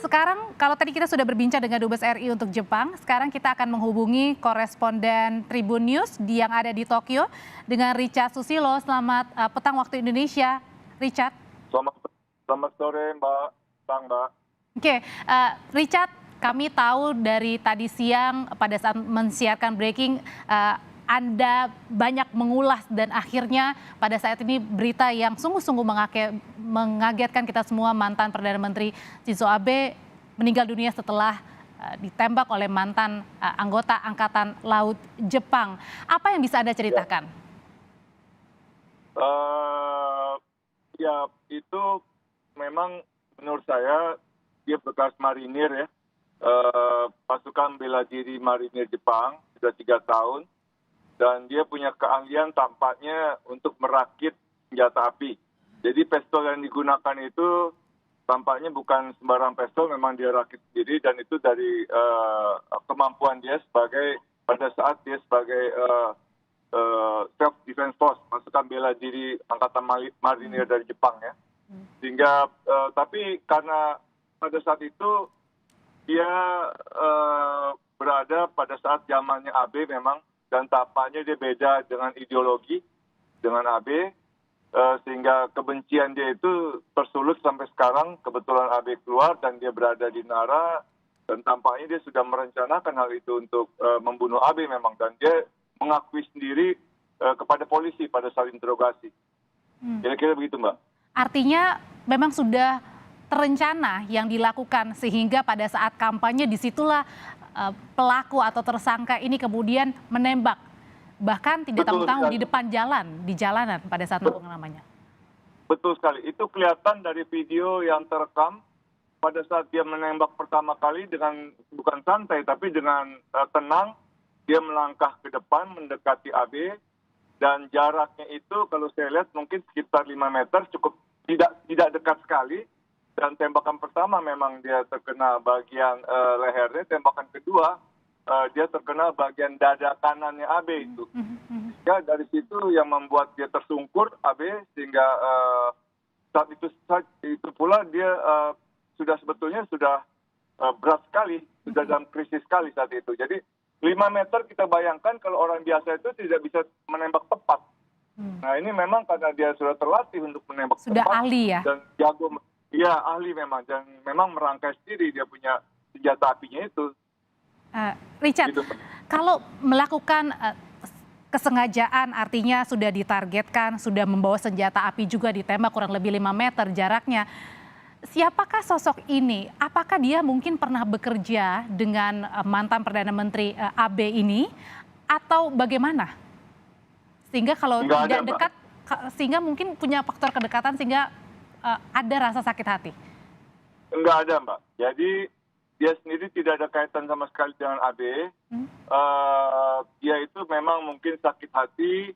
Sekarang kalau tadi kita sudah berbincang dengan Dubes RI untuk Jepang, sekarang kita akan menghubungi koresponden Tribun News yang ada di Tokyo dengan Richard Susilo. Selamat petang waktu Indonesia, Richard. Selamat sore Mbak. Oke, Richard, kami tahu dari tadi siang pada saat mensiarkan breaking, Anda banyak mengulas dan akhirnya pada saat ini berita yang sungguh-sungguh mengagetkan kita semua, mantan Perdana Menteri Shinzo Abe meninggal dunia setelah ditembak oleh mantan anggota Angkatan Laut Jepang. Apa yang bisa Anda ceritakan? Ya, itu memang menurut saya dia bekas marinir ya, pasukan bela diri marinir Jepang sudah 3 tahun. Dan dia punya keahlian tampaknya untuk merakit senjata api. Jadi pistol yang digunakan itu tampaknya bukan sembarang pistol, memang dia rakit sendiri dan itu dari kemampuan dia pada saat dia sebagai self defense force, pasukan bela diri angkatan marinir dari Jepang ya. Sehingga tapi karena pada saat itu dia berada pada saat zamannya Abe memang, dan tampaknya dia beda dengan ideologi dengan Abe, sehingga kebencian dia itu tersulut sampai sekarang. Kebetulan Abe keluar dan dia berada di Nara, dan tampaknya dia sudah merencanakan hal itu untuk membunuh Abe memang, dan dia mengakui sendiri kepada polisi pada saat interogasi. Kira-kira begitu, Mbak. Artinya memang sudah terencana yang dilakukan sehingga pada saat kampanye disitulah pelaku atau tersangka ini kemudian menembak, bahkan tidak tanggung-tanggung di depan di jalanan pada saat melakukan namanya. Betul sekali, itu kelihatan dari video yang terekam pada saat dia menembak pertama kali dengan bukan santai tapi dengan tenang. Dia melangkah ke depan mendekati AB dan jaraknya itu kalau saya lihat mungkin sekitar 5 meter, cukup tidak dekat sekali. Dan tembakan pertama memang dia terkena bagian lehernya, tembakan kedua dia terkena bagian dada kanannya AB itu. Ya, dari situ yang membuat dia tersungkur AB, sehingga saat itu pula dia sebetulnya sudah berat sekali, sudah dalam krisis sekali saat itu. Jadi 5 meter kita bayangkan kalau orang biasa itu tidak bisa menembak tepat. Nah ini memang karena dia sudah terlatih untuk menembak sudah tepat. Ahli ya? Dan jago. Iya, ahli memang, dan memang merangkai sendiri dia punya senjata apinya itu. Richard, gitu. Kalau melakukan kesengajaan artinya sudah ditargetkan, sudah membawa senjata api juga ditembak kurang lebih 5 meter jaraknya. Siapakah sosok ini? Apakah dia mungkin pernah bekerja dengan mantan Perdana Menteri Abe ini atau bagaimana? Sehingga kalau tidak dekat, sehingga mungkin punya faktor kedekatan sehingga ada rasa sakit hati? Enggak ada, Mbak. Jadi dia sendiri tidak ada kaitan sama sekali dengan AB. Dia itu memang mungkin sakit hati,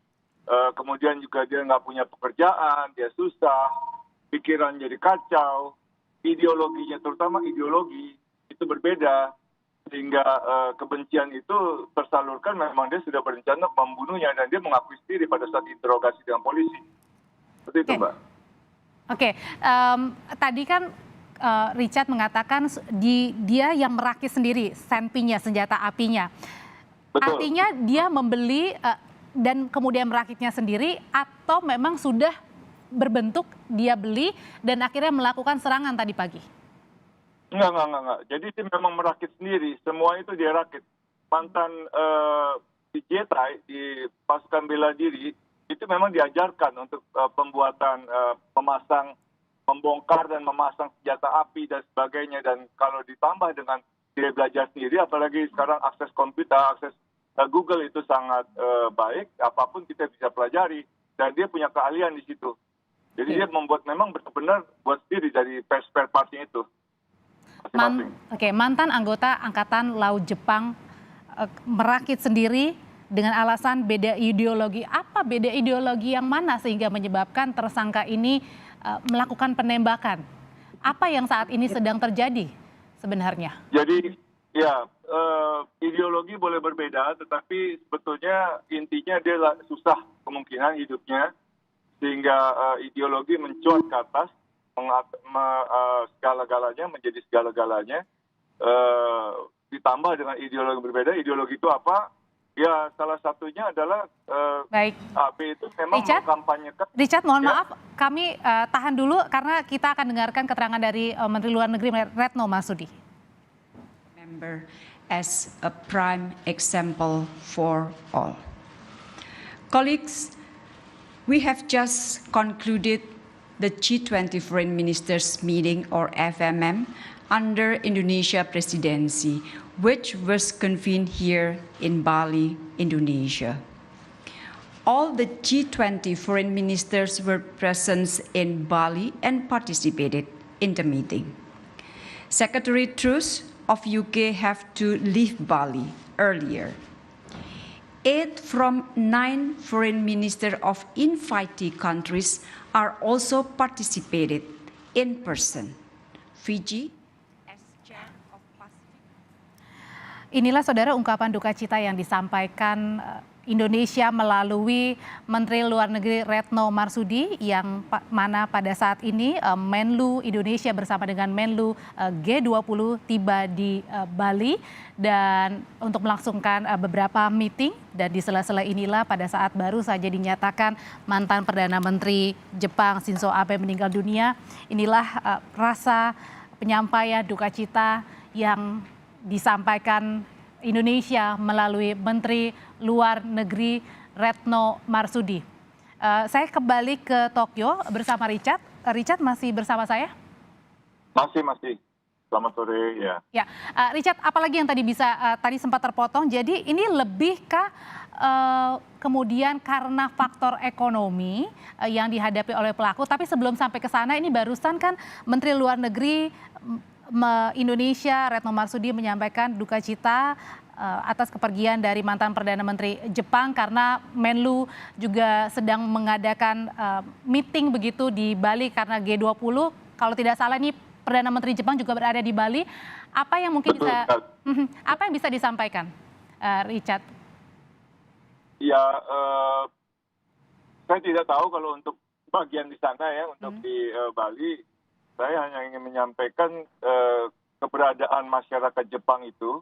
kemudian juga dia nggak punya pekerjaan, dia susah, pikiran jadi kacau, ideologinya terutama ideologi itu berbeda, sehingga kebencian itu tersalurkan. Memang dia sudah berencana membunuhnya dan dia mengakui sendiri pada saat interogasi dengan polisi. Seperti itu, Mbak. Oke, tadi kan Richard mengatakan dia yang merakit sendiri senpinya, senjata apinya. Betul. Artinya dia membeli dan kemudian merakitnya sendiri atau memang sudah berbentuk dia beli dan akhirnya melakukan serangan tadi pagi? Enggak. Jadi dia memang merakit sendiri, semua itu dia rakit. Mantan di Jetai, di pasukan bela diri, itu memang diajarkan untuk pembuatan, membongkar dan memasang senjata api dan sebagainya. Dan kalau ditambah dengan dia belajar sendiri, apalagi sekarang akses komputer, akses Google itu sangat baik, apapun kita bisa pelajari. Dan dia punya keahlian di situ. Jadi dia membuat memang benar-benar buat sendiri dari spare partnya itu. Mantan anggota Angkatan Laut Jepang merakit sendiri dengan alasan beda ideologi. Apa beda ideologi yang mana sehingga menyebabkan tersangka ini melakukan penembakan? Apa yang saat ini sedang terjadi sebenarnya? Jadi ya, ideologi boleh berbeda, tetapi sebetulnya intinya dia susah kemungkinan hidupnya, sehingga ideologi mencuat ke atas, segala-galanya menjadi segala-galanya, ditambah dengan ideologi berbeda. Ideologi itu apa? Ya salah satunya adalah Baik, AB itu memang mengkampanyekan. Richard, mohon Ya. maaf, kami tahan dulu karena kita akan dengarkan keterangan dari Menteri Luar Negeri Retno Marsudi. Member as a prime example for all. Colleagues, we have just concluded the G20 Foreign Ministers meeting or FMM under Indonesia presidency, which was convened here in Bali, Indonesia. All the G20 foreign ministers were present in Bali and participated in the meeting. Secretary Truss of UK have to leave Bali earlier. 8 from 9 foreign ministers of invitee countries are also participated in person. Fiji, as chair of Pacific. Inilah saudara ungkapan duka cita yang disampaikan Indonesia melalui Menteri Luar Negeri Retno Marsudi yang mana pada saat ini Menlu Indonesia bersama dengan Menlu G20 tiba di Bali dan untuk melangsungkan beberapa meeting, dan di sela-sela inilah pada saat baru saja dinyatakan mantan Perdana Menteri Jepang Shinzo Abe meninggal dunia. Inilah rasa penyampaian duka cita yang disampaikan Indonesia melalui Menteri Luar Negeri Retno Marsudi. Saya kembali ke Tokyo bersama Richard. Richard masih bersama saya? Masih. Selamat sore ya. Ya, Richard, apalagi yang tadi sempat terpotong. Jadi ini lebihkah kemudian karena faktor ekonomi yang dihadapi oleh pelaku? Tapi sebelum sampai ke sana, ini barusan kan Menteri Luar Negeri Indonesia Retno Marsudi menyampaikan duka cita atas kepergian dari mantan Perdana Menteri Jepang karena Menlu juga sedang mengadakan meeting begitu di Bali karena G20. Kalau tidak salah ini Perdana Menteri Jepang juga berada di Bali. Apa yang mungkin bisa disampaikan, Richard? Ya, saya tidak tahu kalau untuk bagian di sana ya, untuk di Bali. Saya hanya ingin menyampaikan keberadaan masyarakat Jepang itu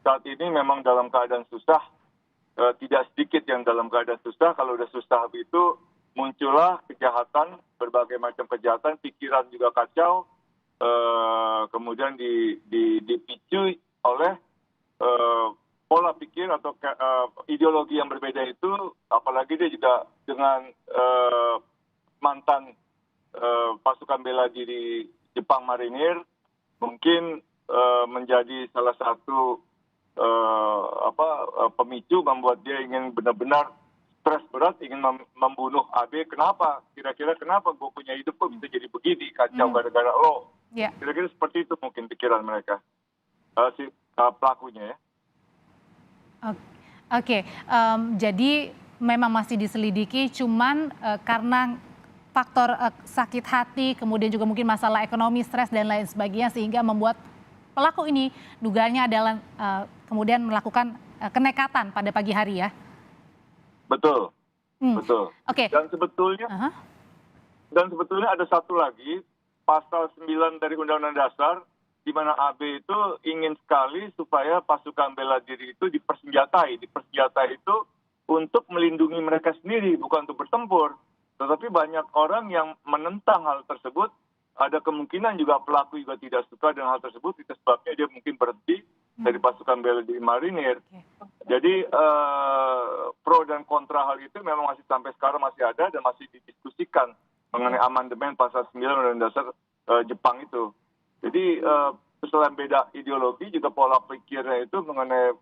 saat ini memang dalam keadaan susah, tidak sedikit yang dalam keadaan susah. Kalau udah susah itu muncullah kejahatan, berbagai macam kejahatan, pikiran juga kacau, kemudian dipicu oleh pola pikir atau ideologi yang berbeda itu, apalagi dia juga dengan mantan pasukan bela diri Jepang Marinir, mungkin menjadi salah satu pemicu membuat dia ingin benar-benar stres berat, ingin membunuh AB. Kenapa? Kira-kira kenapa gue punya hidup kok bisa jadi begini, kacau gara-gara lo. Yeah. Kira-kira seperti itu mungkin pikiran mereka, si pelakunya ya. Oke. Jadi memang masih diselidiki, cuman karena faktor sakit hati, kemudian juga mungkin masalah ekonomi, stres dan lain sebagainya, sehingga membuat pelaku ini dugaannya adalah kemudian melakukan kenekatan pada pagi hari ya. Betul. Betul. Oke. Dan sebetulnya ada satu lagi, pasal 9 dari Undang-Undang Dasar, di mana AB itu ingin sekali supaya pasukan bela diri itu dipersenjatai. Dipersenjatai itu untuk melindungi mereka sendiri, bukan untuk bertempur. Tetapi banyak orang yang menentang hal tersebut. Ada kemungkinan juga pelaku juga tidak suka dengan hal tersebut. Itu sebabnya dia mungkin berhenti dari pasukan bela diri Marinir. Jadi pro dan kontra hal itu memang masih sampai sekarang masih ada dan masih didiskusikan mengenai amandemen pasal 9 Undang-Undang Dasar Jepang itu. Jadi selain beda ideologi juga pola pikirnya itu mengenai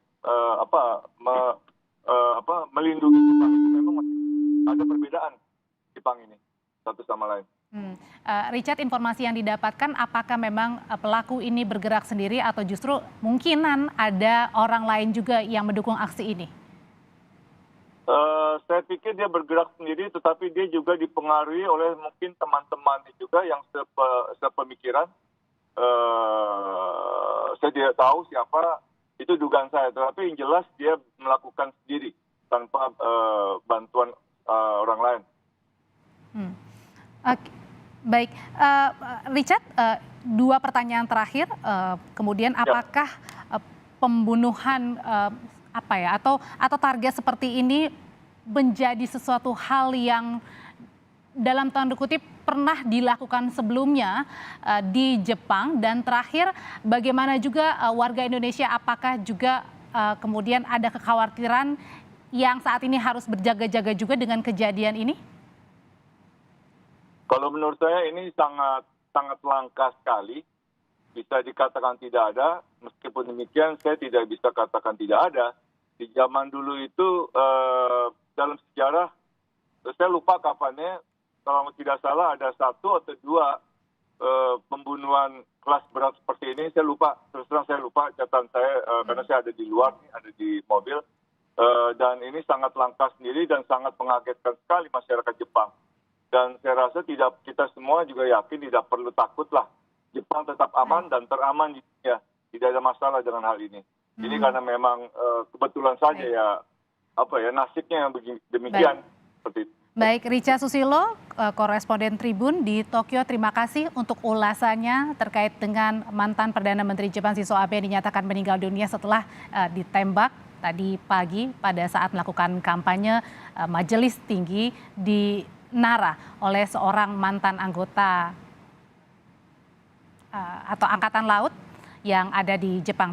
melindungi Jepang itu memang masih ada perbedaan Jepang ini satu sama lain. Richard, informasi yang didapatkan apakah memang pelaku ini bergerak sendiri atau justru mungkinan ada orang lain juga yang mendukung aksi ini? Saya pikir dia bergerak sendiri, tetapi dia juga dipengaruhi oleh mungkin teman-teman juga yang sepemikiran. Saya tidak tahu siapa, itu dugaan saya. Tetapi yang jelas dia melakukan sendiri tanpa bantuan orang lain. Baik, Richard, 2 pertanyaan terakhir, kemudian apakah pembunuhan atau target seperti ini menjadi sesuatu hal yang dalam tanda kutip pernah dilakukan sebelumnya di Jepang, dan terakhir bagaimana juga warga Indonesia, apakah juga kemudian ada kekhawatiran yang saat ini harus berjaga-jaga juga dengan kejadian ini? Kalau menurut saya ini sangat langka sekali. Bisa dikatakan tidak ada, meskipun demikian saya tidak bisa katakan tidak ada. Di zaman dulu itu dalam sejarah, saya lupa kapannya, kalau tidak salah ada 1 atau 2 pembunuhan kelas berat seperti ini. Saya lupa, terus terang saya lupa catatan saya, karena saya ada di luar, ada di mobil. Dan ini sangat langka sendiri dan sangat mengagetkan sekali masyarakat Jepang. Dan saya rasa kita semua juga yakin tidak perlu takut lah. Jepang tetap aman dan teraman di dunia. Tidak ada masalah dengan hal ini. Ini karena memang kebetulan saja nasibnya yang demikian. Seperti itu. Baik, Richa Susilo, koresponden Tribun di Tokyo, terima kasih untuk ulasannya terkait dengan mantan Perdana Menteri Jepang Shinzo Abe yang dinyatakan meninggal dunia setelah ditembak tadi pagi pada saat melakukan kampanye majelis tinggi di Nara oleh seorang mantan anggota atau angkatan laut yang ada di Jepang.